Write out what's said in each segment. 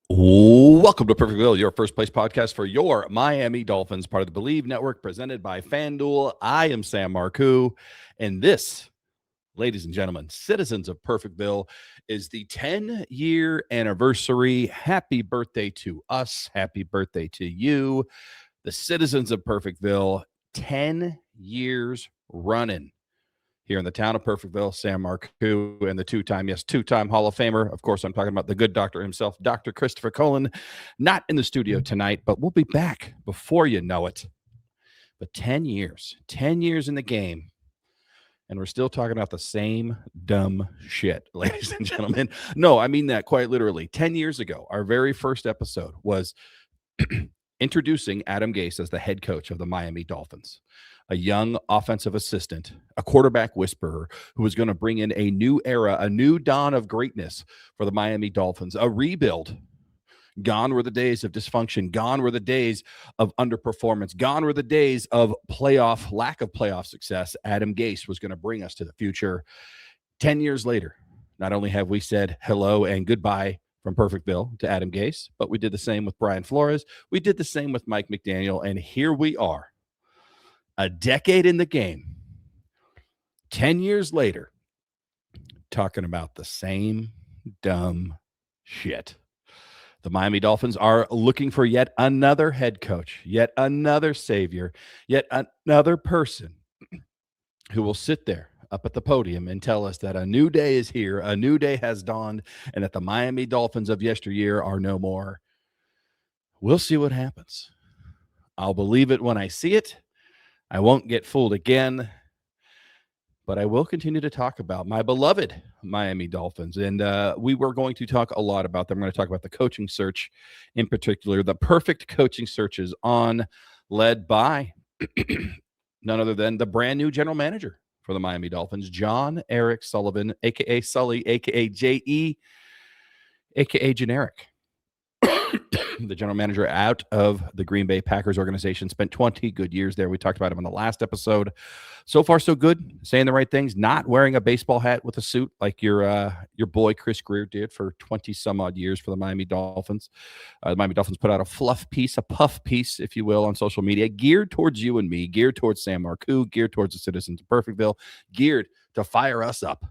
Welcome to Perfectville, your first place podcast for your Miami Dolphins, part of the BLEAV Network, presented by Fanduel. I am Sam Marcoux, and this, ladies and gentlemen, citizens of Perfectville, is the 10-year anniversary. Happy birthday to us. Happy birthday to you, the citizens of Perfectville. 10 years running here in the town of Perfectville. Sam Marcoux and the two-time Hall of Famer. Of course, I'm talking about the good doctor himself, Dr. Christopher Cullen, not in the studio tonight, but we'll be back before you know it. But 10 years in the game, and we're still talking about the same dumb shit, ladies and gentlemen. No, I mean that quite literally. 10 years ago, our very first episode was introducing Adam Gase as the head coach of the Miami Dolphins, a young offensive assistant, a quarterback whisperer who was going to bring in a new era, a new dawn of greatness for the Miami Dolphins, a rebuild. Gone were the days of dysfunction. Gone were the days of underperformance. Gone were the days of lack of playoff success. Adam Gase was going to bring us to the future. 10 years later, not only have we said hello and goodbye from Perfectville to Adam Gase, but we did the same with Brian Flores. We did the same with Mike McDaniel. And here we are, a decade in the game, 10 years later, talking about the same dumb shit. The Miami Dolphins are looking for yet another head coach, yet another savior, yet another person who will sit there up at the podium and tell us that a new day is here, a new day has dawned, and that the Miami Dolphins of yesteryear are no more. We'll see what happens. I'll believe it when I see it. I won't get fooled again, but I will continue to talk about my beloved Miami Dolphins. And we were going to talk a lot about them. We're going to talk about the coaching search in particular. The perfect coaching search is on, led by none other than the brand new general manager for the Miami Dolphins, John Eric Sullivan, a.k.a. Sully, a.k.a. J.E., a.k.a. Generic. The general manager out of the Green Bay Packers organization, spent 20 good years there. We talked about him in the last episode. So far, so good. Saying the right things, not wearing a baseball hat with a suit like your boy Chris Greer did for 20 some odd years for the Miami Dolphins. The Miami Dolphins put out a puff piece, if you will, on social media, geared towards you and me, geared towards Sam Marcoux, geared towards the citizens of Perfectville, geared to fire us up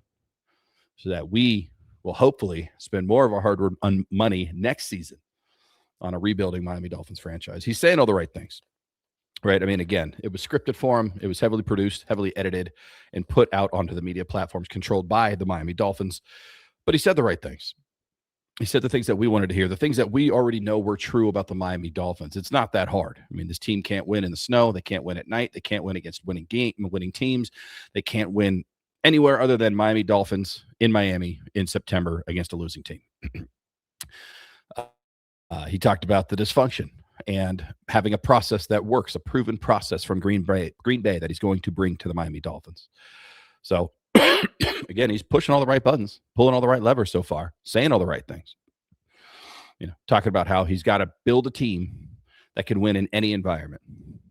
so that we will hopefully spend more of our hard-earned money next season on a rebuilding Miami Dolphins franchise. He's saying all the right things, right? I mean, again, it was scripted for him. It was heavily produced, heavily edited, and put out onto the media platforms controlled by the Miami Dolphins. But he said the right things. He said the things that we wanted to hear, the things that we already know were true about the Miami Dolphins. It's not that hard. I mean, this team can't win in the snow. They can't win at night. They can't win against winning teams. They can't win anywhere other than Miami Dolphins in Miami in September against a losing team. He talked about the dysfunction and having a process that works, a proven process from Green Bay that he's going to bring to the Miami Dolphins. So, again, he's pushing all the right buttons, pulling all the right levers so far, saying all the right things. You know, talking about how he's got to build a team that can win in any environment,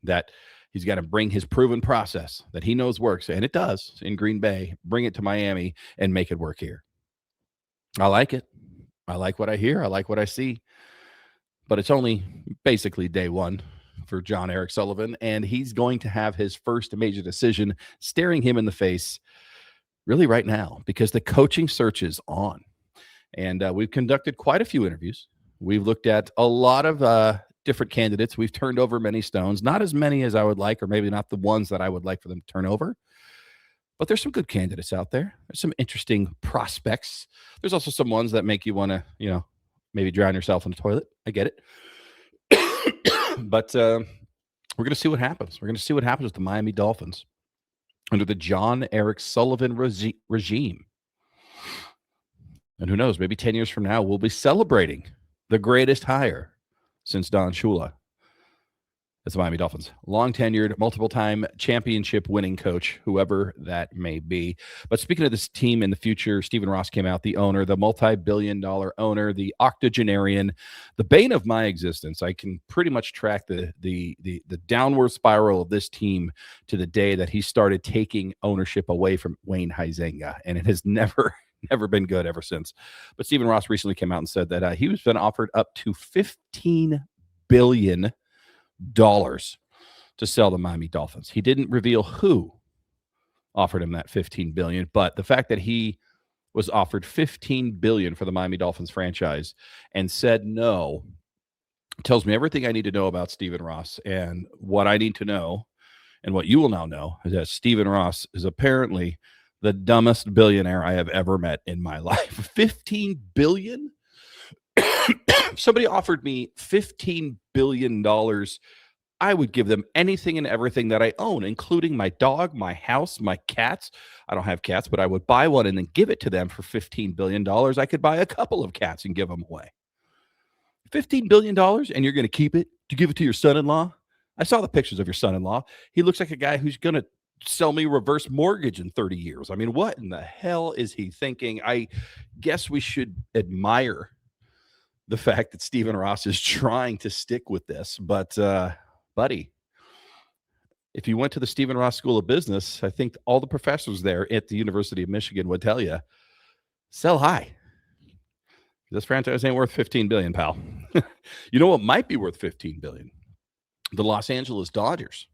that he's got to bring his proven process that he knows works, and it does in Green Bay, bring it to Miami and make it work here. I like it. I like what I hear. I like what I see. But it's only basically day one for John Eric Sullivan, and he's going to have his first major decision staring him in the face really right now because the coaching search is on. And we've conducted quite a few interviews. We've looked at a lot of different candidates. We've turned over many stones, not as many as I would like, or maybe not the ones that I would like for them to turn over. But there's some good candidates out there. There's some interesting prospects. There's also some ones that make you want to, maybe drown yourself in the toilet. I get it. But we're going to see what happens. We're going to see what happens with the Miami Dolphins under the John Eric Sullivan regime. And who knows, maybe 10 years from now, we'll be celebrating the greatest hire since Don Shula. That's the Miami Dolphins. Long-tenured, multiple-time championship-winning coach, whoever that may be. But speaking of this team in the future, Stephen Ross came out, the owner, the multi-billion-dollar owner, the octogenarian, the bane of my existence. I can pretty much track the downward spiral of this team to the day that he started taking ownership away from Wayne Huizenga, and it has never never been good ever since. But Stephen Ross recently came out and said that he was been offered up to $15 billion to sell the Miami Dolphins. He didn't reveal who offered him that $15 billion, but the fact that he was offered $15 billion for the Miami Dolphins franchise and said no tells me everything I need to know about Stephen Ross. And what I need to know, and what you will now know, is that Stephen Ross is apparently the dumbest billionaire I have ever met in my life. $15 billion? If somebody offered me $15 billion, I would give them anything and everything that I own, including my dog, my house, my cats. I don't have cats, but I would buy one and then give it to them for $15 billion. I could buy a couple of cats and give them away. $15 billion, and you're going to keep it to give it to your son-in-law? I saw the pictures of your son-in-law. He looks like a guy who's going to sell me reverse mortgage in 30 years. I mean, what in the hell is he thinking? I guess we should admire the fact that Stephen Ross is trying to stick with this. But, buddy, if you went to the Stephen Ross School of Business, I think all the professors there at the University of Michigan would tell you, sell high. This franchise ain't worth $15 billion, pal. You know what might be worth $15 billion? The Los Angeles Dodgers.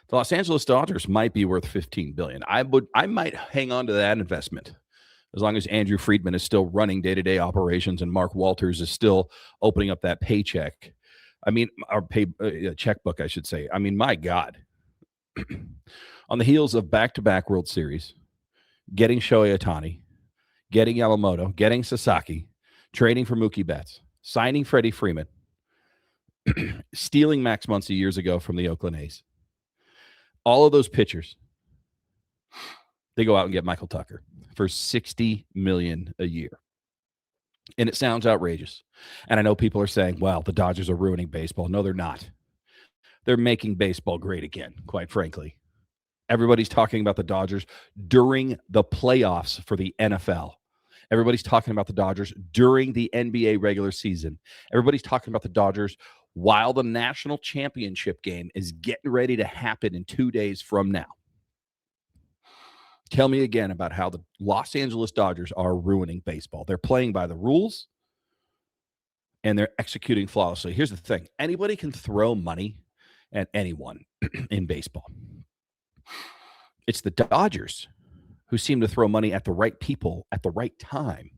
The Los Angeles Dodgers might be worth $15 billion. I might hang on to that investment as long as Andrew Friedman is still running day-to-day operations and Mark Walters is still opening up that paycheck. I mean, our checkbook, I should say. I mean, my God. On the heels of back-to-back World Series, getting Shohei Ohtani, getting Yamamoto, getting Sasaki, trading for Mookie Betts, signing Freddie Freeman, stealing Max Muncy years ago from the Oakland A's. All of those pitchers, they go out and get Michael Tucker for $60 million a year. And it sounds outrageous. And I know people are saying, well, the Dodgers are ruining baseball. No, they're not. They're making baseball great again, quite frankly. Everybody's talking about the Dodgers during the playoffs for the NFL. Everybody's talking about the Dodgers during the NBA regular season. Everybody's talking about the Dodgers while the national championship game is getting ready to happen in 2 days from now. Tell me again about how the Los Angeles Dodgers are ruining baseball. They're playing by the rules, and they're executing flawlessly. Here's the thing. Anybody can throw money at anyone in baseball. It's the Dodgers who seem to throw money at the right people at the right time,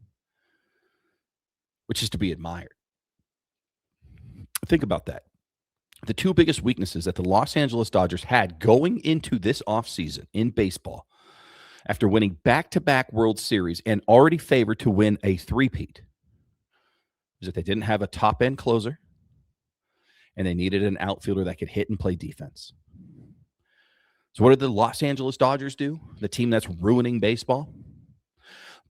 which is to be admired. Think about that. The two biggest weaknesses that the Los Angeles Dodgers had going into this offseason in baseball, after winning back-to-back World Series and already favored to win a three-peat, is that they didn't have a top-end closer, and they needed an outfielder that could hit and play defense. So what did the Los Angeles Dodgers do? The team that's ruining baseball?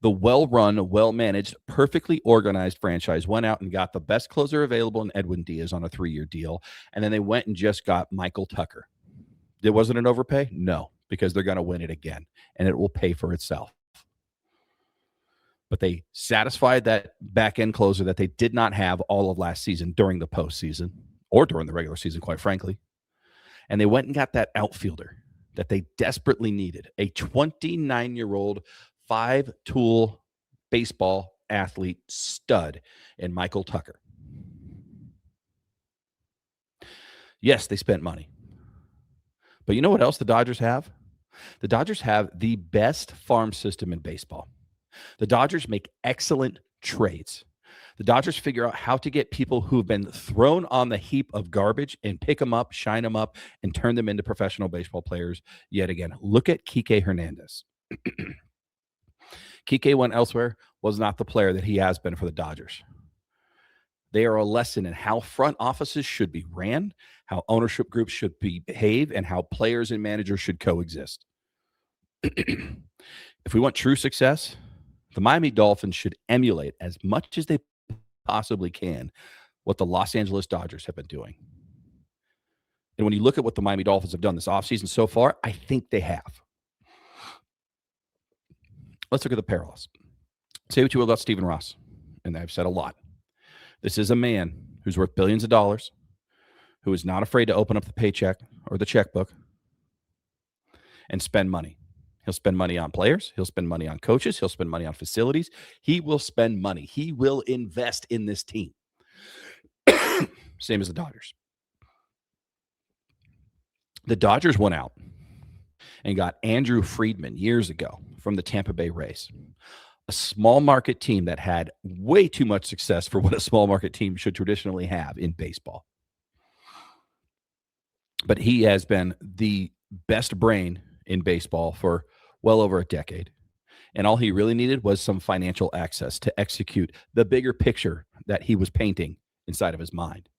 The well-run, well-managed, perfectly organized franchise went out and got the best closer available in Edwin Diaz on a 3-year deal, and then they went and just got Michael Tucker. It wasn't an overpay? No, because they're going to win it again, and it will pay for itself. But they satisfied that back-end closer that they did not have all of last season during the postseason, or during the regular season, quite frankly. And they went and got that outfielder that they desperately needed, a 29-year-old, 5-tool baseball athlete stud in Michael Tucker. Yes, they spent money. But you know what else the Dodgers have? The Dodgers have the best farm system in baseball. The Dodgers make excellent trades. The Dodgers figure out how to get people who have been thrown on the heap of garbage and pick them up, shine them up, and turn them into professional baseball players yet again. Look at Kike Hernandez. Kike went elsewhere, was not the player that he has been for the Dodgers. They are a lesson in how front offices should be ran, how ownership groups should behave, and how players and managers should coexist. If we want true success, the Miami Dolphins should emulate as much as they possibly can what the Los Angeles Dodgers have been doing. And when you look at what the Miami Dolphins have done this offseason so far, I think they have. Let's look at the parallels. Say what you will about Stephen Ross, and I've said a lot. This is a man who's worth billions of dollars, who is not afraid to open up the paycheck or the checkbook and spend money. He'll spend money on players. He'll spend money on coaches. He'll spend money on facilities. He will spend money. He will invest in this team. Same as the Dodgers. The Dodgers went out and got Andrew Friedman years ago from the Tampa Bay Rays, a small market team that had way too much success for what a small market team should traditionally have in baseball. But he has been the best brain in baseball for well over a decade. And all he really needed was some financial access to execute the bigger picture that he was painting inside of his mind.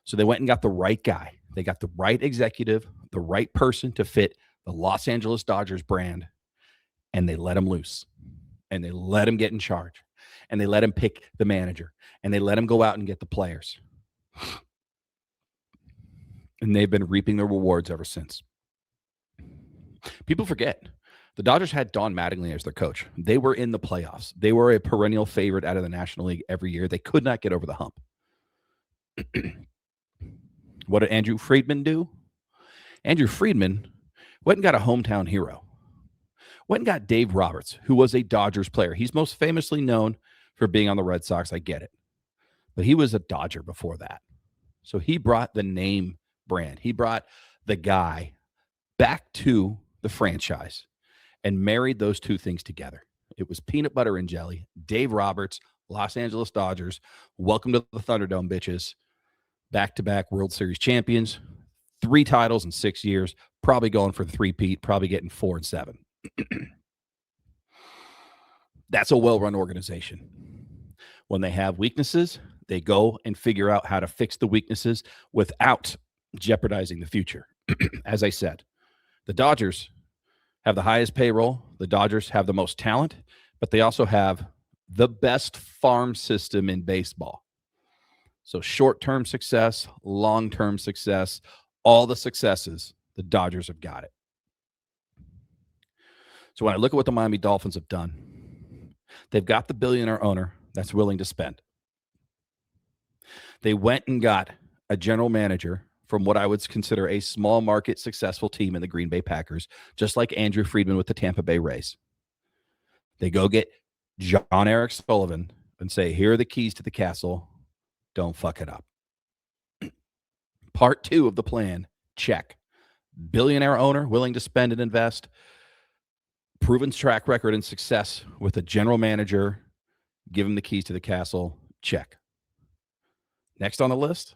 So they went and got the right guy. They got the right executive, the right person to fit the Los Angeles Dodgers brand, and they let him loose. And they let him get in charge. And they let him pick the manager. And they let him go out and get the players. And they've been reaping the rewards ever since. People forget. The Dodgers had Don Mattingly as their coach. They were in the playoffs. They were a perennial favorite out of the National League every year. They could not get over the hump. What did Andrew Friedman do? Andrew Friedman went and got a hometown hero. Went and got Dave Roberts, who was a Dodgers player. He's most famously known for being on the Red Sox. I get it. But he was a Dodger before that. So he brought the name brand. He brought the guy back to the franchise and married those two things together. It was peanut butter and jelly. Dave Roberts, Los Angeles Dodgers. Welcome to the Thunderdome, bitches. Back-to-back World Series champions. 3 titles in 6 years. Probably going for the three-peat. Probably getting 4 and 7. That's a well-run organization. When they have weaknesses, they go and figure out how to fix the weaknesses without jeopardizing the future. As I said, the Dodgers have the highest payroll. The Dodgers have the most talent, but they also have the best farm system in baseball. So short-term success, long-term success, all the successes, the Dodgers have got it. So when I look at what the Miami Dolphins have done, they've got the billionaire owner that's willing to spend. They went and got a general manager from what I would consider a small market successful team in the Green Bay Packers, just like Andrew Friedman with the Tampa Bay Rays. They go get John Eric Sullivan and say, here are the keys to the castle. Don't fuck it up. Part 2 of the plan, check. Billionaire owner willing to spend and invest. Proven track record and success with a general manager. Give him the keys to the castle. Check. Next on the list,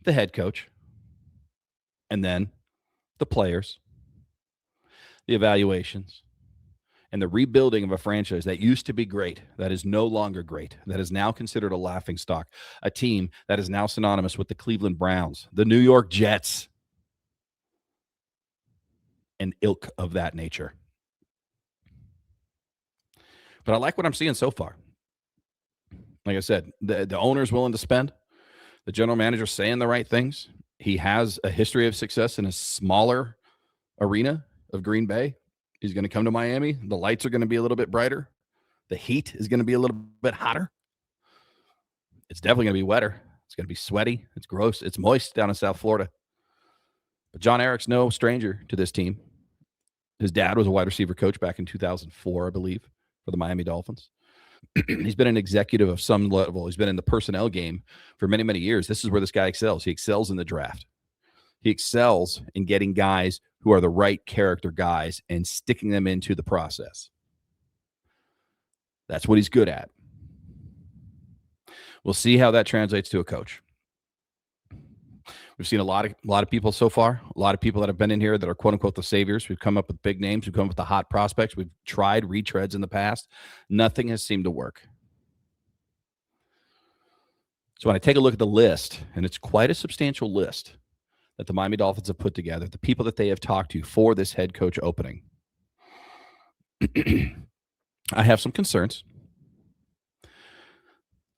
the head coach, and then the players, the evaluations, and the rebuilding of a franchise that used to be great, that is no longer great, that is now considered a laughingstock, a team that is now synonymous with the Cleveland Browns, the New York Jets, and ilk of that nature. But I like what I'm seeing so far. Like I said, the owner's willing to spend. The general manager saying the right things. He has a history of success in a smaller arena of Green Bay. He's going to come to Miami. The lights are going to be a little bit brighter. The heat is going to be a little bit hotter. It's definitely going to be wetter. It's going to be sweaty. It's gross. It's moist down in South Florida. But John Eric's no stranger to this team. His dad was a wide receiver coach back in 2004, I believe, for the Miami Dolphins. He's been an executive of some level. He's been in the personnel game for many, many years. This is where this guy excels. He excels in the draft. He excels in getting guys who are the right character guys and sticking them into the process. That's what he's good at. We'll see how that translates to a coach. We've seen a lot of people so far, a lot of people that have been in here that are quote unquote the saviors. We've come up with big names. We've come up with the hot prospects. We've tried retreads in the past. Nothing has seemed to work. So when I take a look at the list, and it's quite a substantial list that the Miami Dolphins have put together, the people that they have talked to for this head coach opening, I have some concerns.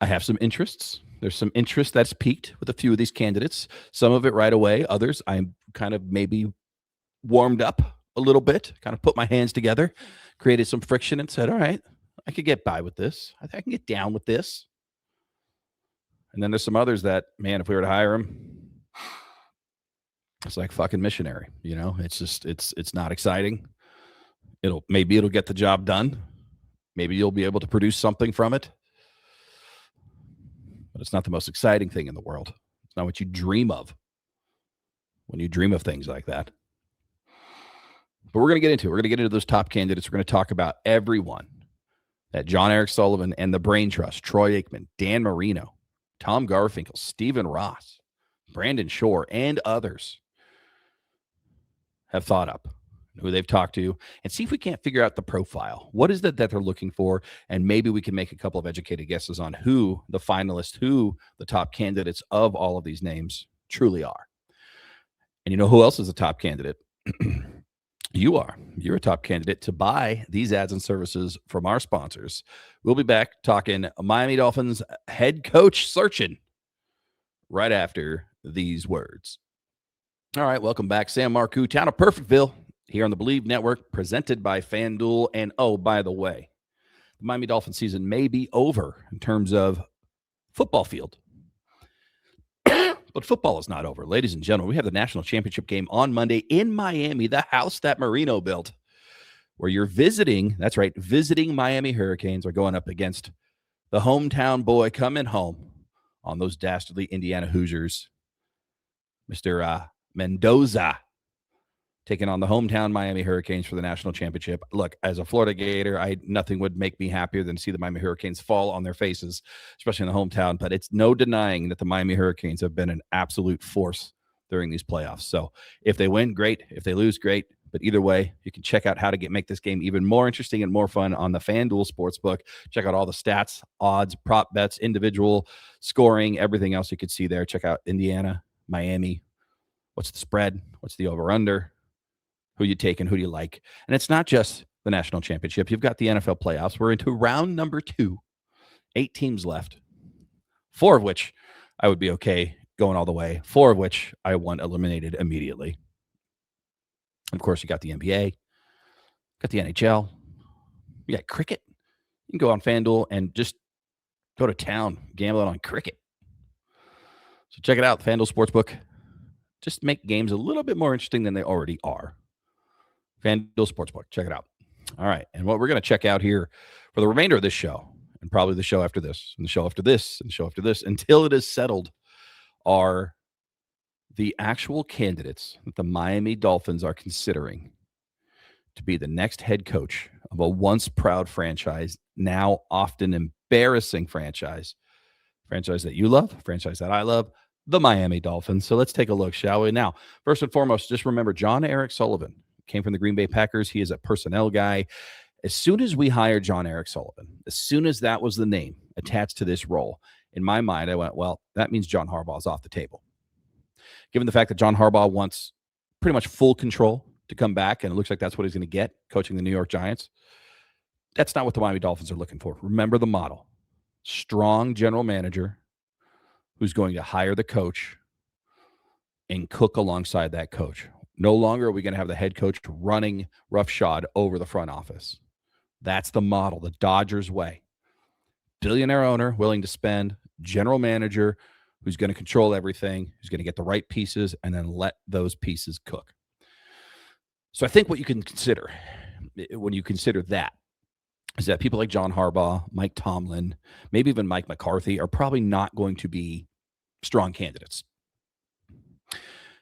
I have some interests. There's some interest that's peaked with a few of these candidates. Some of it right away. Others, I'm kind of maybe warmed up a little bit, kind of put my hands together, created some friction and said, all right, I could get by with this. I think I can get down with this. And then there's some others that, man, if we were to hire him, it's like fucking missionary. You know, it's just, it's not exciting. Maybe it'll get the job done. Maybe you'll be able to produce something from it. But it's not the most exciting thing in the world. It's not what you dream of when you dream of things like that. But we're going to get into it. We're going to get into those top candidates. We're going to talk about everyone that John Eric Sullivan and the Brain Trust, Troy Aikman, Dan Marino, Tom Garfinkel, Stephen Ross, Brandon Shore, and others have thought up, who they've talked to, and see if we can't figure out the profile. What is it that they're looking for? And maybe we can make a couple of educated guesses on who the finalists, who the top candidates of all of these names truly are. And you know who else is a top candidate? You are. You're a top candidate to buy these ads and services from our sponsors. We'll be back talking Miami Dolphins head coach searching right after these words. All right, welcome back. Sam Marcoux, town of Perfectville, here on the BLEAV Network, presented by Fanduel. And oh, by the way, the Miami Dolphins season may be over in terms of football field. But football is not over. Ladies and gentlemen, we have the national championship game on Monday in Miami, the house that Marino built, where you're visiting. That's right, visiting Miami Hurricanes are going up against the hometown boy coming home on those dastardly Indiana Hoosiers, Mr. Mendoza, taking on the hometown Miami Hurricanes for the national championship. Look, as a Florida Gator, nothing would make me happier than to see the Miami Hurricanes fall on their faces, especially in the hometown. But it's no denying that the Miami Hurricanes have been an absolute force during these playoffs. So if they win, great. If they lose, great. But either way, you can check out how to make this game even more interesting and more fun on the FanDuel Sportsbook. Check out all the stats, odds, prop bets, individual scoring, everything else you could see there. Check out Indiana, Miami. What's the spread? What's the over-under? Who you take and who do you like? And it's not just the national championship. You've got the NFL playoffs. We're into round number 2. 8 teams left, 4 of which I would be okay going all the way, 4 of which I want eliminated immediately. Of course, you got the NBA, got the NHL, you got cricket. You can go on FanDuel and just go to town gambling on cricket. So check it out, FanDuel Sportsbook. Just make games a little bit more interesting than they already are. FanDuel Sportsbook. Check it out. All right. And what we're going to check out here for the remainder of this show, and probably the show after this, and the show after this, and the show after this, until it is settled, are the actual candidates that the Miami Dolphins are considering to be the next head coach of a once proud franchise, now often embarrassing franchise that you love, franchise that I love, the Miami Dolphins. So let's take a look, shall we? Now, first and foremost, just remember John Eric Sullivan came from the Green Bay Packers. He is a personnel guy. As soon as we hired John Eric Sullivan, as soon as that was the name attached to this role, in my mind, I went, well, that means John Harbaugh is off the table. Given the fact that John Harbaugh wants pretty much full control to come back, and it looks like that's what he's going to get coaching the New York Giants, that's not what the Miami Dolphins are looking for. Remember the model. Strong general manager who's going to hire the coach and cook alongside that coach. No longer are we going to have the head coach running roughshod over the front office. That's the model, the Dodgers way. Billionaire owner willing to spend, general manager who's going to control everything, who's going to get the right pieces, and then let those pieces cook. So I think what you can consider when you consider that is that people like John Harbaugh, Mike Tomlin, maybe even Mike McCarthy are probably not going to be strong candidates.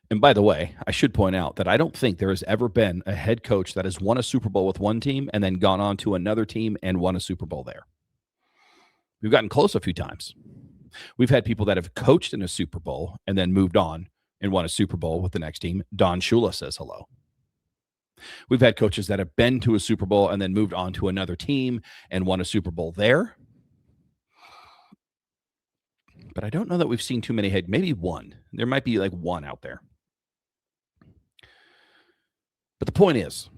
And by the way, I should point out that I don't think there has ever been a head coach that has won a Super Bowl with one team and then gone on to another team and won a Super Bowl there. We've gotten close a few times. We've had people that have coached in a Super Bowl and then moved on and won a Super Bowl with the next team. Don Shula says hello. We've had coaches that have been to a Super Bowl and then moved on to another team and won a Super Bowl there. But I don't know that we've seen too many maybe one. There might be like one out there. But the point is,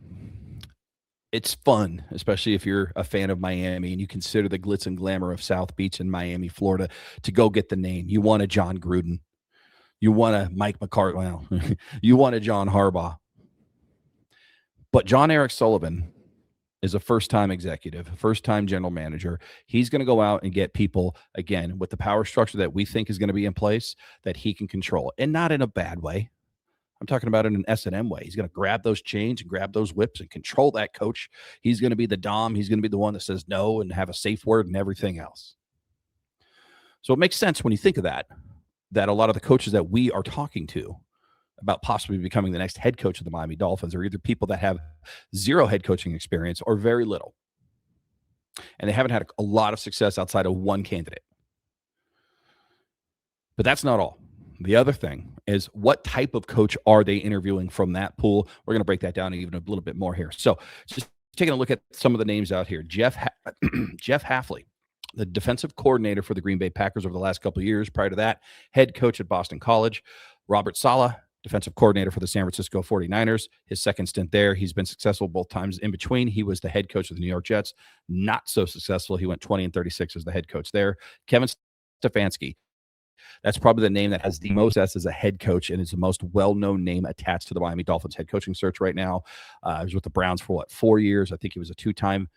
it's fun, especially if you're a fan of Miami and you consider the glitz and glamour of South Beach in Miami, Florida, to go get the name. You want a John Gruden. You want a Mike McCarthy. Well, you want a John Harbaugh. But John Eric Sullivan is a first-time executive, first-time general manager. He's going to go out and get people, again, with the power structure that we think is going to be in place, that he can control. And not in a bad way. I'm talking about in an S&M way. He's going to grab those chains and grab those whips and control that coach. He's going to be the dom. He's going to be the one that says no and have a safe word and everything else. So it makes sense when you think of that a lot of the coaches that we are talking to about possibly becoming the next head coach of the Miami Dolphins are either people that have zero head coaching experience or very little. And they haven't had a lot of success outside of one candidate. But that's not all. The other thing is, what type of coach are they interviewing from that pool? We're going to break that down even a little bit more here. So just taking a look at some of the names out here. Jeff Hafley, the defensive coordinator for the Green Bay Packers over the last couple of years. Prior to that, head coach at Boston College. Robert Saleh, defensive coordinator for the San Francisco 49ers. His second stint there, he's been successful both times in between. He was the head coach of the New York Jets. Not so successful. He went 20-36 as the head coach there. Kevin Stefanski. That's probably the name that has the most S as a head coach and is the most well-known name attached to the Miami Dolphins head coaching search right now. He was with the Browns for 4 years? I think he was a two-time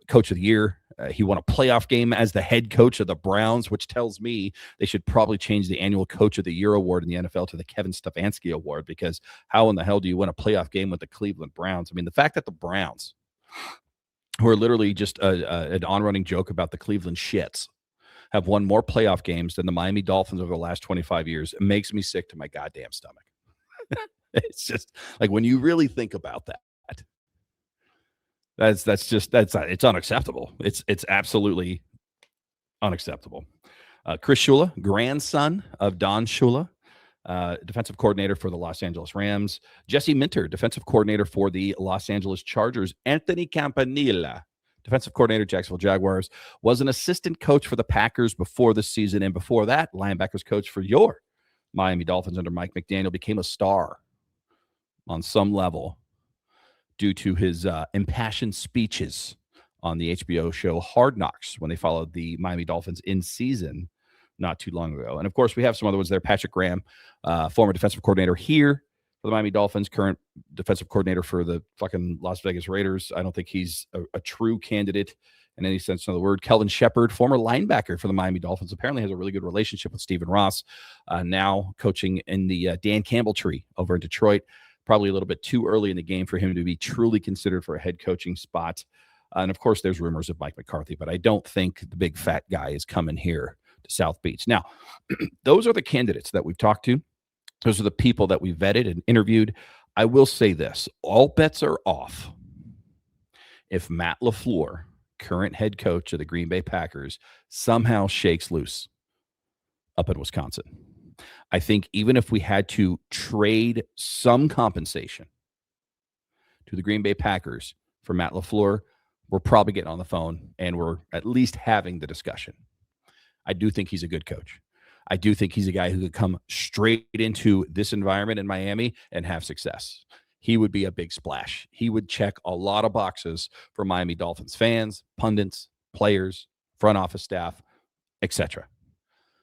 coach of the year. He won a playoff game as the head coach of the Browns, which tells me they should probably change the annual coach of the year award in the NFL to the Kevin Stefanski award, because how in the hell do you win a playoff game with the Cleveland Browns? I mean, the fact that the Browns, who are literally just an on-running joke about the Cleveland shits, have won more playoff games than the Miami Dolphins over the last 25 years, it makes me sick to my goddamn stomach. It's just like, when you really think about that, it's unacceptable. It's absolutely unacceptable. Chris Shula, grandson of Don Shula, defensive coordinator for the Los Angeles Rams. Jesse Minter, defensive coordinator for the Los Angeles Chargers. Anthony Campanilla, defensive coordinator, Jacksonville Jaguars, was an assistant coach for the Packers before the season. And before that, linebackers coach for your Miami Dolphins under Mike McDaniel. Became a star on some level due to his impassioned speeches on the HBO show Hard Knocks when they followed the Miami Dolphins in season not too long ago. And of course, we have some other ones there. Patrick Graham, former defensive coordinator here for the Miami Dolphins, current defensive coordinator for the fucking Las Vegas Raiders. I don't think he's a true candidate in any sense of the word. Kelvin Shepard, former linebacker for the Miami Dolphins, apparently has a really good relationship with Stephen Ross, now coaching in the Dan Campbell tree over in Detroit. Probably a little bit too early in the game for him to be truly considered for a head coaching spot. And of course, there's rumors of Mike McCarthy, but I don't think the big fat guy is coming here to South Beach. Now, those are the candidates that we've talked to. Those are the people that we vetted and interviewed. I will say this, all bets are off if Matt LaFleur, current head coach of the Green Bay Packers, somehow shakes loose up in Wisconsin. I think even if we had to trade some compensation to the Green Bay Packers for Matt LaFleur, we're probably getting on the phone and we're at least having the discussion. I do think he's a good coach. I do think he's a guy who could come straight into this environment in Miami and have success. He would be a big splash. He would check a lot of boxes for Miami Dolphins fans, pundits, players, front office staff, etc.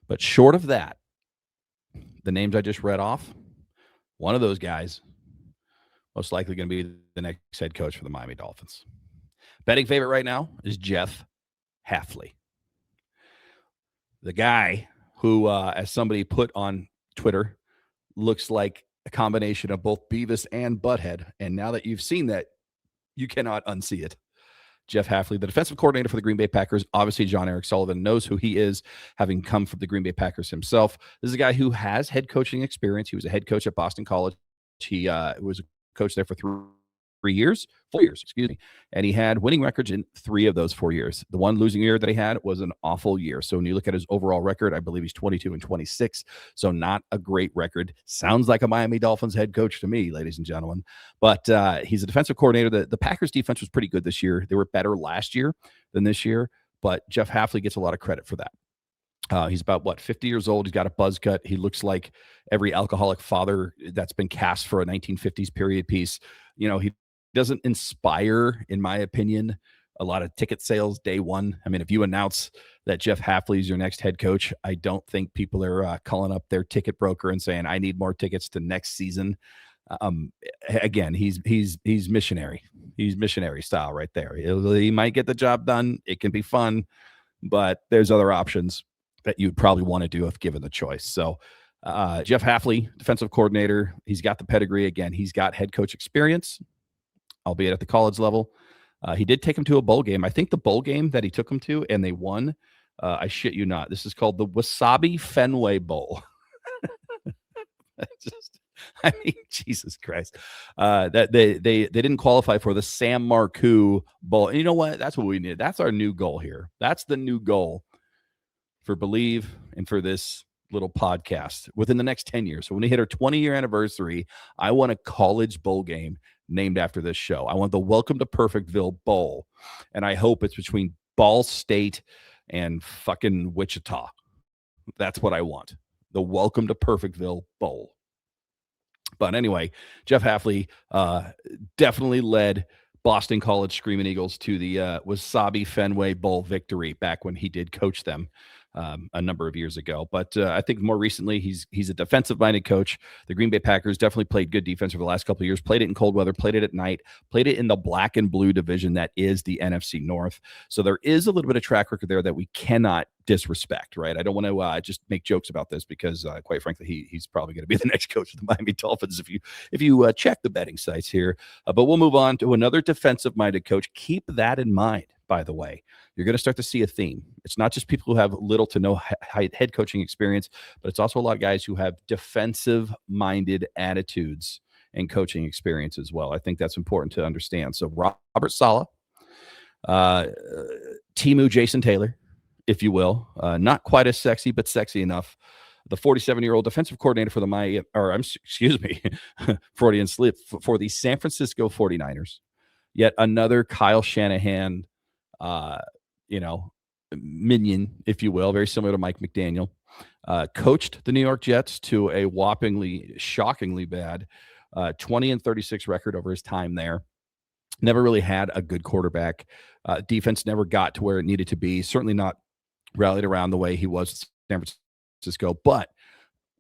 But short of that, the names I just read off, one of those guys most likely going to be the next head coach for the Miami Dolphins. Betting favorite right now is Jeff Hafley. The guy who, as somebody put on Twitter, looks like a combination of both Beavis and Butthead. And now that you've seen that, you cannot unsee it. Jeff Hafley, the defensive coordinator for the Green Bay Packers. Obviously, John Eric Sullivan knows who he is, having come from the Green Bay Packers himself. This is a guy who has head coaching experience. He was a head coach at Boston College. He was a coach there for 4 years, and he had winning records in 3 of those 4 years. The one losing year that he had was an awful year. So when you look at his overall record, I believe he's 22-26. So not a great record. Sounds like a Miami Dolphins head coach to me, ladies and gentlemen. But he's a defensive coordinator. The Packers defense was pretty good this year. They were better last year than this year, but Jeff Hafley gets a lot of credit for that. He's about 50 years old. He's got a buzz cut. He looks like every alcoholic father that's been cast for a 1950s period piece. You know, he doesn't inspire, in my opinion, a lot of ticket sales day one. I mean, if you announce that Jeff Hafley is your next head coach, I don't think people are calling up their ticket broker and saying, I need more tickets to next season. Again, he's missionary. He's missionary style right there. He might get the job done. It can be fun, but there's other options that you'd probably want to do if given the choice. So Jeff Hafley, defensive coordinator. He's got the pedigree. Again, he's got head coach experience, albeit at the college level. He did take him to a bowl game. I think the bowl game that he took him to and they won, I shit you not, this is called the Wasabi Fenway Bowl. I mean, Jesus Christ. That they didn't qualify for the Sam Marcoux Bowl. And you know what? That's what we need. That's our new goal here. That's the new goal for BLEAV and for this little podcast within the next 10 years. So when we hit our 20-year anniversary, I want a college bowl game named after this show. I want the Welcome to Perfectville Bowl. And I hope it's between Ball State and fucking Wichita. That's what I want. The Welcome to Perfectville Bowl. But anyway, Jeff Hafley definitely led Boston College Screaming Eagles to the Wasabi Fenway Bowl victory back when he did coach them a number of years ago. But I think more recently, he's a defensive-minded coach. The Green Bay Packers definitely played good defense over the last couple of years, played it in cold weather, played it at night, played it in the black and blue division that is the NFC North. So there is a little bit of track record there that we cannot disrespect, right? I don't want to just make jokes about this because, quite frankly, he's probably going to be the next coach of the Miami Dolphins if you check the betting sites here. But we'll move on to another defensive-minded coach. Keep that in mind, by the way. You're going to start to see a theme. It's not just people who have little to no head coaching experience, but it's also a lot of guys who have defensive-minded attitudes and coaching experience as well. I think that's important to understand. So Robert Saleh, Timu Jason Taylor, if you will, not quite as sexy, but sexy enough. The 47-year-old defensive coordinator for the Freudian slip for the San Francisco 49ers. Yet another Kyle Shanahan, minion, if you will, very similar to Mike McDaniel. Coached the New York Jets to a shockingly bad 20-36 record over his time there. Never really had a good quarterback. Defense never got to where it needed to be. Certainly not rallied around the way he was at San Francisco. But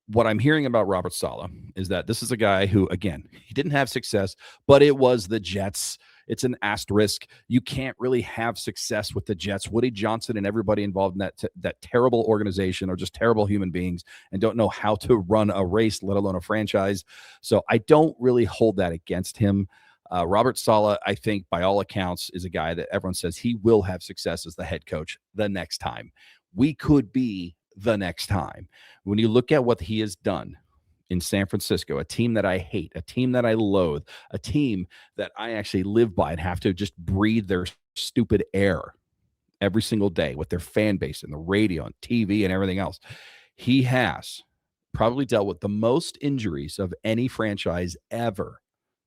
what I'm hearing about Robert Saleh is that this is a guy who, again, he didn't have success, but it was the Jets. It's an asterisk. You can't really have success with the Jets. Woody Johnson and everybody involved in that terrible organization are just terrible human beings and don't know how to run a race, let alone a franchise. So I don't really hold that against him. Robert Saleh, I think, by all accounts, is a guy that everyone says he will have success as the head coach the next time. We could be the next time. When you look at what he has done in San Francisco, a team that I hate, a team that I loathe, a team that I actually live by and have to just breathe their stupid air every single day with their fan base and the radio and TV and everything else. He has probably dealt with the most injuries of any franchise ever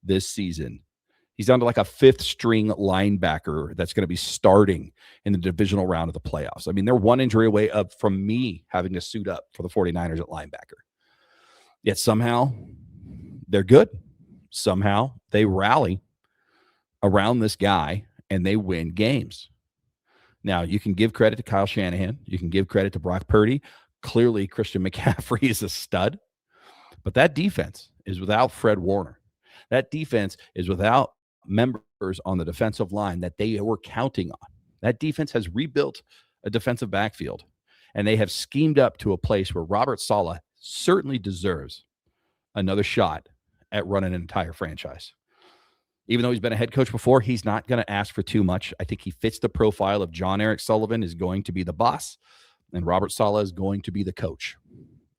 this season. He's down to like a fifth string linebacker that's going to be starting in the divisional round of the playoffs. I mean, they're one injury away from me having to suit up for the 49ers at linebacker. Yet somehow they're good. Somehow they rally around this guy and they win games. Now, you can give credit to Kyle Shanahan. You can give credit to Brock Purdy. Clearly, Christian McCaffrey is a stud. But that defense is without Fred Warner. That defense is without members on the defensive line that they were counting on. That defense has rebuilt a defensive backfield, and they have schemed up to a place where Robert Saleh certainly deserves another shot at running an entire franchise. Even though he's been a head coach before, he's not going to ask for too much. I think he fits the profile of John Eric Sullivan is going to be the boss, and Robert Saleh is going to be the coach.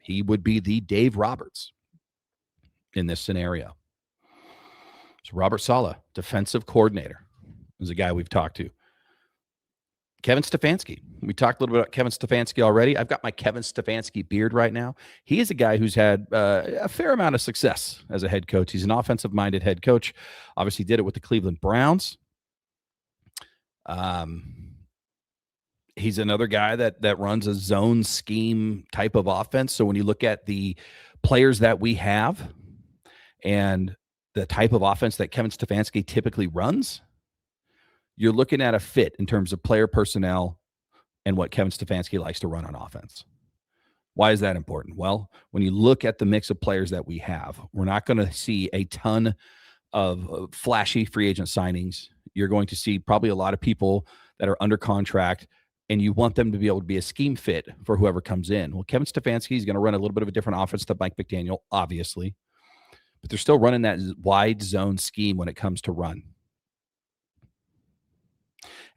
He would be the Dave Roberts in this scenario. So Robert Saleh, defensive coordinator, is a guy we've talked to. Kevin Stefanski. We talked a little bit about Kevin Stefanski already. I've got my Kevin Stefanski beard right now. He is a guy who's had a fair amount of success as a head coach. He's an offensive-minded head coach. Obviously did it with the Cleveland Browns. He's another guy that runs a zone scheme type of offense. So when you look at the players that we have and the type of offense that Kevin Stefanski typically runs, you're looking at a fit in terms of player personnel and what Kevin Stefanski likes to run on offense. Why is that important? Well, when you look at the mix of players that we have, we're not going to see a ton of flashy free agent signings. You're going to see probably a lot of people that are under contract and you want them to be able to be a scheme fit for whoever comes in. Well, Kevin Stefanski is going to run a little bit of a different offense than Mike McDaniel, obviously, but they're still running that wide zone scheme when it comes to run.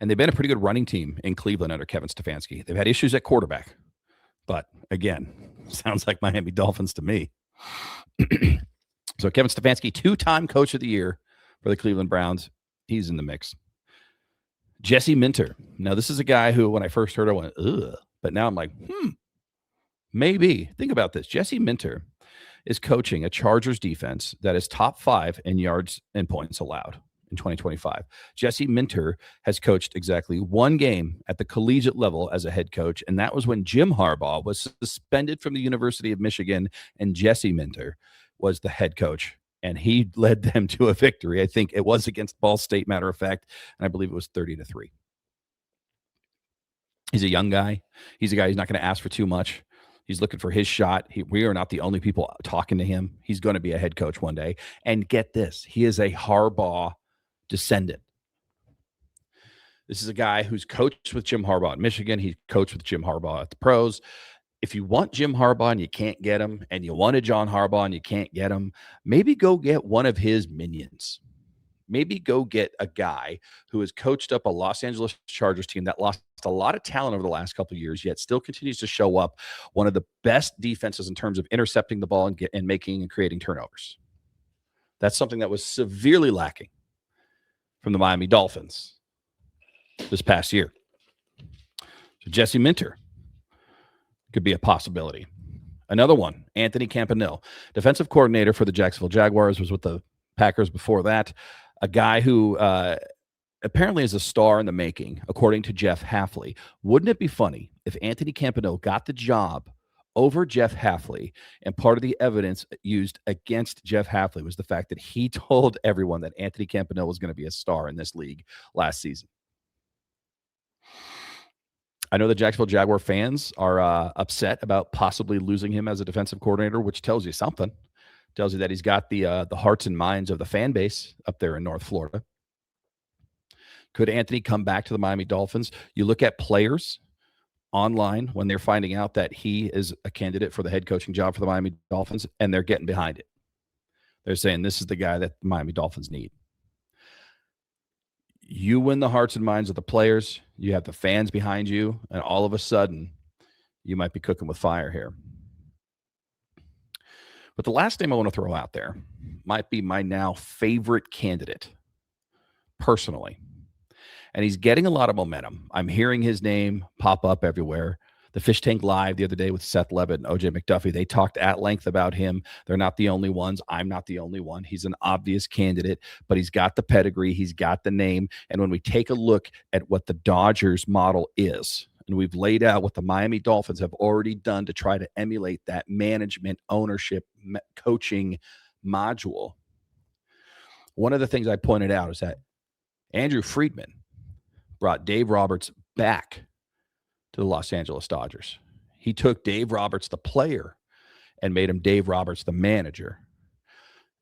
And they've been a pretty good running team in Cleveland under Kevin Stefanski. They've had issues at quarterback, but again, sounds like Miami Dolphins to me. So Kevin Stefanski, 2-time coach of the year for the Cleveland Browns. He's in the mix. Jesse Minter. Now, this is a guy who, when I first heard, I went, ugh. But now I'm like, maybe. Think about this. Jesse Minter is coaching a Chargers defense that is top 5 in yards and points allowed in 2025. Jesse Minter has coached exactly one game at the collegiate level as a head coach, and that was when Jim Harbaugh was suspended from the University of Michigan, and Jesse Minter was the head coach, and he led them to a victory. I think it was against Ball State, matter of fact, and I believe it was 30-3. He's a young guy. He's a guy who's not going to ask for too much. He's looking for his shot. We are not the only people talking to him. He's going to be a head coach one day. And get this, he is a Harbaugh descendant. This is a guy who's coached with Jim Harbaugh at Michigan. He coached with Jim Harbaugh at the pros. If you want Jim Harbaugh and you can't get him, and you wanted John Harbaugh and you can't get him, maybe go get one of his minions. Maybe go get a guy who has coached up a Los Angeles Chargers team that lost a lot of talent over the last couple of years, yet still continues to show up one of the best defenses in terms of intercepting the ball and making and creating turnovers. That's something that was severely lacking from the Miami Dolphins this past year. So Jesse Minter could be a possibility. Another one, Anthony Campanile, defensive coordinator for the Jacksonville Jaguars, was with the Packers before that. A guy who apparently is a star in the making, according to Jeff Hafley. Wouldn't it be funny if Anthony Campanile got the job over Jeff Hafley, and part of the evidence used against Jeff Hafley was the fact that he told everyone that Anthony Campanile was going to be a star in this league last season? I know the Jacksonville Jaguar fans are upset about possibly losing him as a defensive coordinator, which tells you something. Tells you that he's got the hearts and minds of the fan base up there in North Florida. Could Anthony come back to the Miami Dolphins? You look at players online when they're finding out that he is a candidate for the head coaching job for the Miami Dolphins, and they're getting behind it. They're saying this is the guy that the Miami Dolphins need. You win the hearts and minds of the players. You have the fans behind you, and all of a sudden, you might be cooking with fire here. But the last name I want to throw out there might be my now favorite candidate, personally. And he's getting a lot of momentum. I'm hearing his name pop up everywhere. The Fish Tank Live the other day with Seth Levitt and OJ McDuffie, they talked at length about him. They're not the only ones. I'm not the only one. He's an obvious candidate, but he's got the pedigree. He's got the name. And when we take a look at what the Dodgers model is, and we've laid out what the Miami Dolphins have already done to try to emulate that management, ownership, coaching module, one of the things I pointed out is that Andrew Friedman brought Dave Roberts back to the Los Angeles Dodgers. He took Dave Roberts, the player, and made him Dave Roberts, the manager.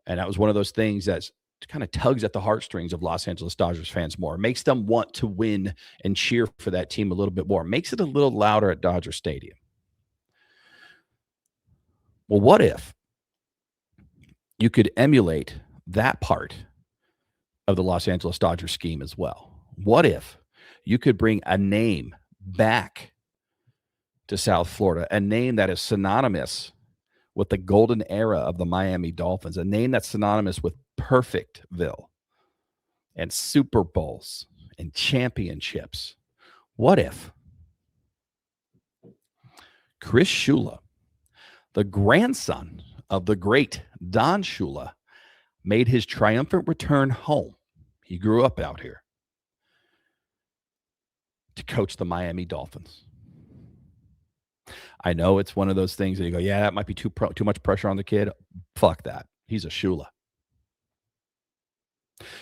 And that was one of those things that kind of tugs at the heartstrings of Los Angeles Dodgers fans more. Makes them want to win and cheer for that team a little bit more. Makes it a little louder at Dodger Stadium. Well, what if you could emulate that part of the Los Angeles Dodgers scheme as well? What if you could bring a name back to South Florida, a name that is synonymous with the golden era of the Miami Dolphins, a name that's synonymous with Perfectville and Super Bowls and championships? What if Chris Shula, the grandson of the great Don Shula, made his triumphant return home? He grew up out here to coach the Miami Dolphins. I know it's one of those things that you go, yeah, that might be too much pressure on the kid. Fuck that. He's a Shula.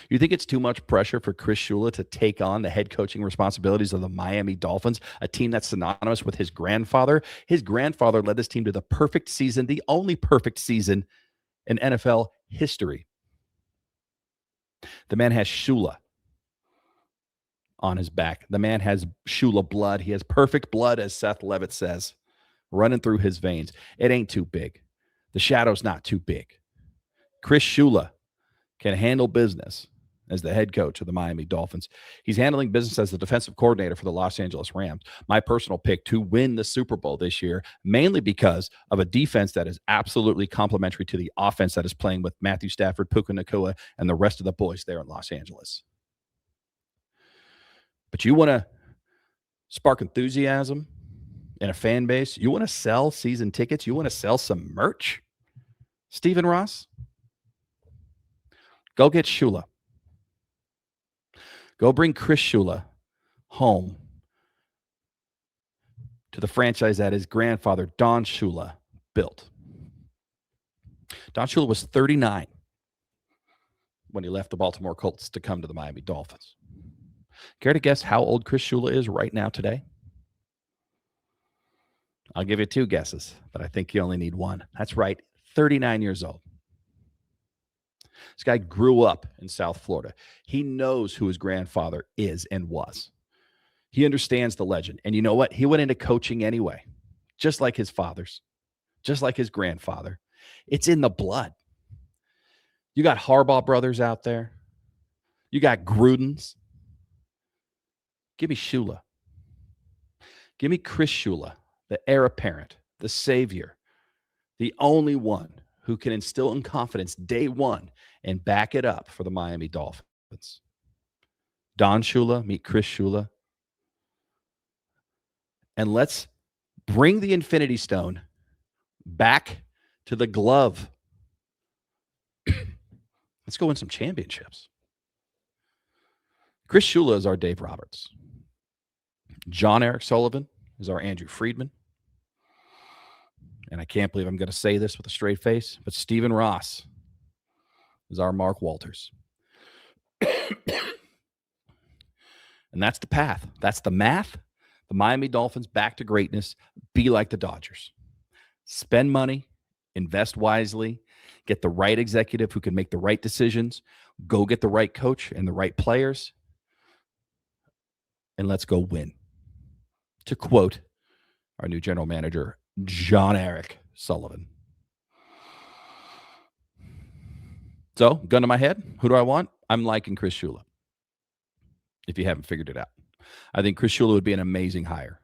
You think it's too much pressure for Chris Shula to take on the head coaching responsibilities of the Miami Dolphins, a team that's synonymous with his grandfather? His grandfather led this team to the perfect season, the only perfect season in NFL history. The man has Shula. on his back. The man has Shula blood. He has perfect blood, as Seth Levitt says, running through his veins. It ain't too big. The shadow's not too big. Chris Shula can handle business as the head coach of the Miami Dolphins. He's handling business as the defensive coordinator for the Los Angeles Rams. My personal pick to win the Super Bowl this year, mainly because of a defense that is absolutely complementary to the offense that is playing with Matthew Stafford, Puka Nacua, and the rest of the boys there in Los Angeles. But you want to spark enthusiasm in a fan base? You want to sell season tickets? You want to sell some merch? Stephen Ross? Go get Shula. Go bring Chris Shula home to the franchise that his grandfather, Don Shula, built. Don Shula was 39 when he left the Baltimore Colts to come to the Miami Dolphins. Care to guess how old Chris Shula is right now today? I'll give you two guesses, but I think you only need one. That's right, 39 years old. This guy grew up in South Florida. He knows who his grandfather is and was. He understands the legend. And you know what? He went into coaching anyway, just like his fathers, just like his grandfather. It's in the blood. You got Harbaugh brothers out there. You got Grudens. Give me Shula. Give me Chris Shula, the heir apparent, the savior, the only one who can instill in confidence day one and back it up for the Miami Dolphins. Don Shula, meet Chris Shula. And let's bring the Infinity Stone back to the glove. Let's go win some championships. Chris Shula is our Dave Roberts. John Eric Sullivan is our Andrew Friedman. And I can't believe I'm going to say this with a straight face, but Stephen Ross is our Mark Walters. And that's the path. That's the math. The Miami Dolphins back to greatness. Be like the Dodgers. Spend money, invest wisely, get the right executive who can make the right decisions, go get the right coach and the right players, and let's go win. To quote our new general manager, John Eric Sullivan. So, gun to my head, who do I want? I'm liking Chris Shula, if you haven't figured it out. I think Chris Shula would be an amazing hire.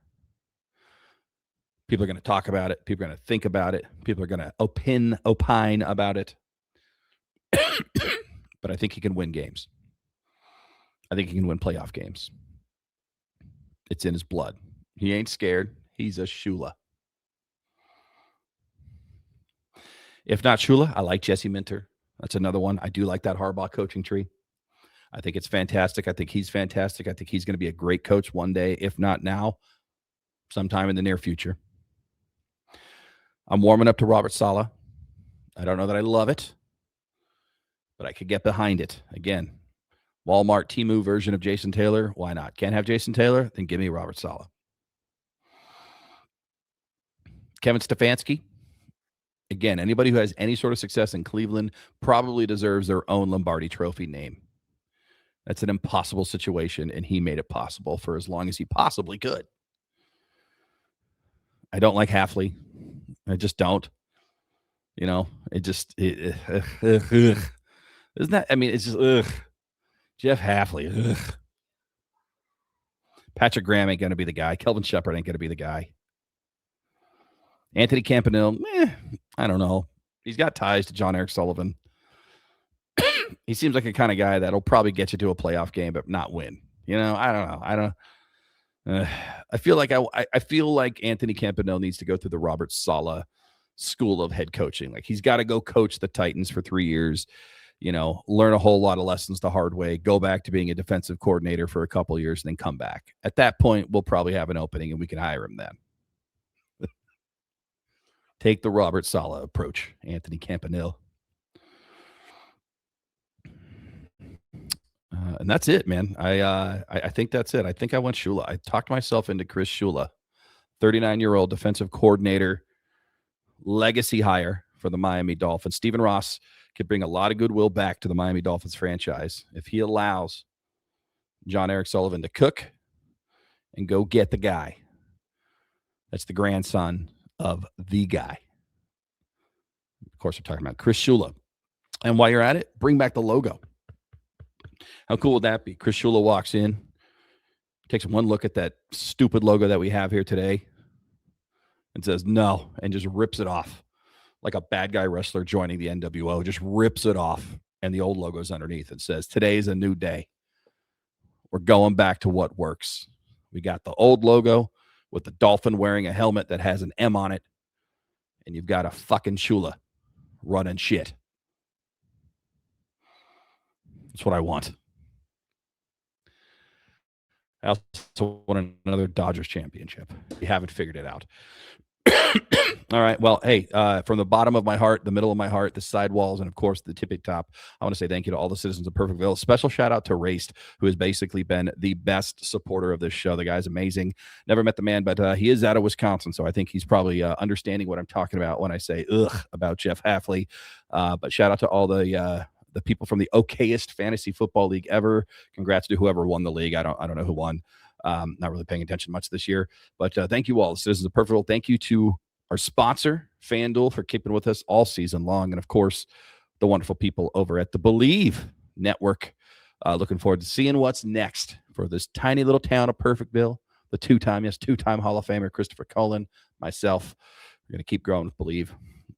People are going to talk about it. People are going to think about it. People are going to opine about it. But I think he can win games. I think he can win playoff games. It's in his blood. He ain't scared. He's a Shula. If not Shula, I like Jesse Minter. That's another one. I do like that Harbaugh coaching tree. I think it's fantastic. I think he's fantastic. I think he's going to be a great coach one day, if not now, sometime in the near future. I'm warming up to Robert Saleh. I don't know that I love it, but I could get behind it. Again, Walmart Temu version of Jason Taylor. Why not? Can't have Jason Taylor? Then give me Robert Saleh. Kevin Stefanski. Again, anybody who has any sort of success in Cleveland probably deserves their own Lombardi Trophy name. That's an impossible situation, and he made it possible for as long as he possibly could. I don't like Hafley. I just don't. You know, isn't that, I mean, it's just, Jeff Hafley. Patrick Graham ain't going to be the guy. Kelvin Shepard ain't going to be the guy. Anthony Campanile, I don't know. He's got ties to John Eric Sullivan. He seems like a kind of guy that'll probably get you to a playoff game, but not win. You know, I don't know. I feel like Anthony Campanile needs to go through the Robert Saleh school of head coaching. Like, he's got to go coach the Titans for 3 years, you know, learn a whole lot of lessons the hard way, go back to being a defensive coordinator for a couple of years, and then come back. At that point, we'll probably have an opening and we can hire him then. Take the Robert Saleh approach, Anthony Campanile. And that's it, man. I think that's it. I think I went Shula. I talked myself into Chris Shula, 39-year-old defensive coordinator, legacy hire for the Miami Dolphins. Stephen Ross could bring a lot of goodwill back to the Miami Dolphins franchise if he allows John Eric Sullivan to cook and go get the guy. That's the grandson of the guy. Of course, we're talking about Chris Shula. And while you're at it, bring back the logo. How cool would that be? Chris Shula walks in, takes one look at that stupid logo that we have here today and says no, and just rips it off like a bad guy wrestler joining the NWO, just rips it off. And the old logo's underneath. It says, today's a new day. We're going back to what works. We got the old logo with the dolphin wearing a helmet that has an M on it. And you've got a fucking Shula running shit. That's what I want. I also want another Dodgers championship. You haven't figured it out. All right. Well, hey, from the bottom of my heart, the middle of my heart, the sidewalls, and of course the tippy top, I want to say thank you to all the citizens of Perfectville. Special shout out to Raced, who has basically been the best supporter of this show. The guy's amazing. Never met the man, but he is out of Wisconsin, so I think he's probably understanding what I'm talking about when I say about Jeff Halfley. But shout out to all the people from the okayest fantasy football league ever. Congrats to whoever won the league. I don't know who won. Not really paying attention much this year, but thank you all, the citizens of Perfectville. Thank you to our sponsor, Fanduel, for keeping with us all season long. And of course, the wonderful people over at the BLEAV Network. Looking forward to seeing what's next for this tiny little town of Perfectville. The two-time Hall of Famer, Christopher Cullen, myself. We're going to keep growing with BLEAV.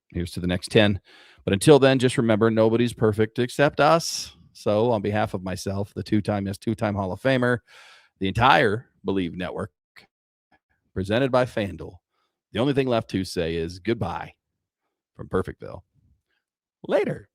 Here's to the next 10. But until then, just remember, nobody's perfect except us. So on behalf of myself, the two-time Hall of Famer, the entire BLEAV Network, presented by Fanduel, the only thing left to say is goodbye from Perfectville. Later.